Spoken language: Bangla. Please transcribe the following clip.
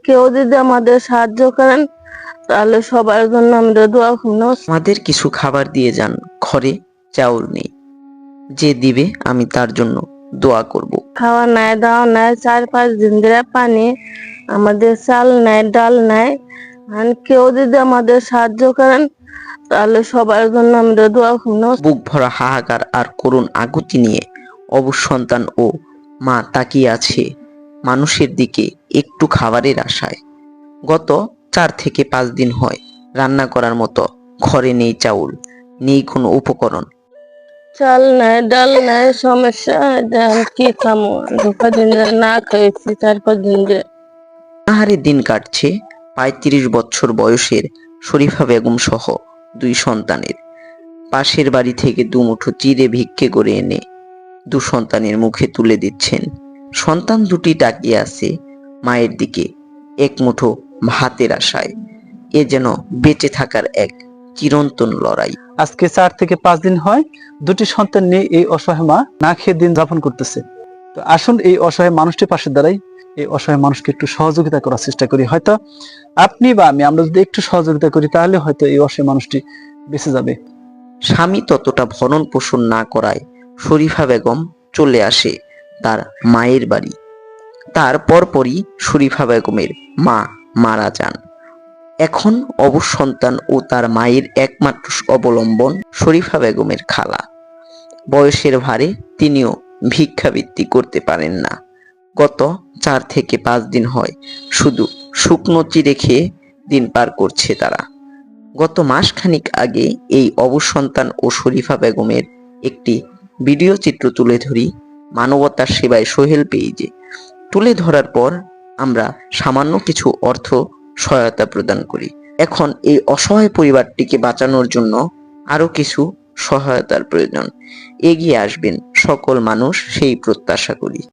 কেউ যদি আমাদের সাহায্য করেন তাহলে সবার জন্য আমরা দোয়া করব। আমাদের কিছু খাবার দিয়ে যান, ঘরে চাউল নেই, যে দিবে আমি তার জন্য দোয়া করব। খাওয়া নাই, দাওয়া নাই, 4-5 দিন ধরে পানি, আমাদের চাল নাই, ডাল নাই। আর কেউ যদি আমাদের সাহায্য করেন তাহলে সবার জন্য আমরা দোয়া করব। বুক ভরা হাহাকার আর করুণ আকুতি নিয়ে অবুঝ সন্তান ও মা তাকিয়ে আছে মানুষের দিকে একটু খাবারের আশায়। গত 4 থেকে 5 দিন হয় রান্না করার মতো ঘরে নেই চাউল, নেই কোনো উপকরণ। চাল নাই, ডাল নাই, সমস্যা। কি খামো, 2 দিন ধরে না খেয়েছি, 4-5 দিন ধরে। আহারে দিন কাটছে 35 বছর বয়সের শরীফা বেগম সহ 2 সন্তানের। পাশের বাড়ি থেকে দুমুঠো চিড়ে ভিক্ষে করে এনে 2 সন্তানের মুখে তুলে দিচ্ছেন। সন্তান দুটি তাকিয়ে আছে মায়ের দিকে এক মুঠো ভাতের আশায়। এ যেন বেঁচে থাকার এক চিরন্তন লড়াই। আজকে 4 থেকে 5 দিন হয় দুটি সন্তান নিয়ে এই অসহায় মা না খেয়ে দিন যাপন করতেছে। তো আসুন এই অসহায় মানুষটির পাশে দাঁড়াই, এই অসহায় মানুষকে একটু সহযোগিতা করার চেষ্টা করি। হয়তো আপনি বা আমরা যদি একটু সহযোগিতা করি তাহলে হয়তো এই অসহায় মানুষটি বেঁচে যাবে। স্বামী ততটা ভরণ পোষণ না করায় শরীফা বেগম চলে আসে তার মায়ের বাড়ি। তার পরপরই শরীফা বেগমের মা মারা যান। এখন অবশ সন্তান ও তার মায়ের একমাত্র অবলম্বন শরীফা বেগমের খালা। বয়সের ভারে তিনিও ভিক্ষাবৃত্তি করতে পারেন না। গত 4 থেকে 5 দিন হয় শুধু শুকনো চিড়ে খেয়ে দিন পার করছে তারা। গত মাসখানিক আগে এই অবশ সন্তান ও শরীফা বেগমের একটি ভিডিও চিত্র তুলে ধরি মানবতার সেবায় সোহেল পেইজে। তুলে ধরার পর আমরা সামান্য কিছু অর্থ সহায়তা প্রদান করি। এখন এই অসহায় পরিবারটিকে বাঁচানোর জন্য আরো কিছু সহায়তার প্রয়োজন। এগিয়ে আসবেন সকল মানুষ, সেই প্রত্যাশা করি।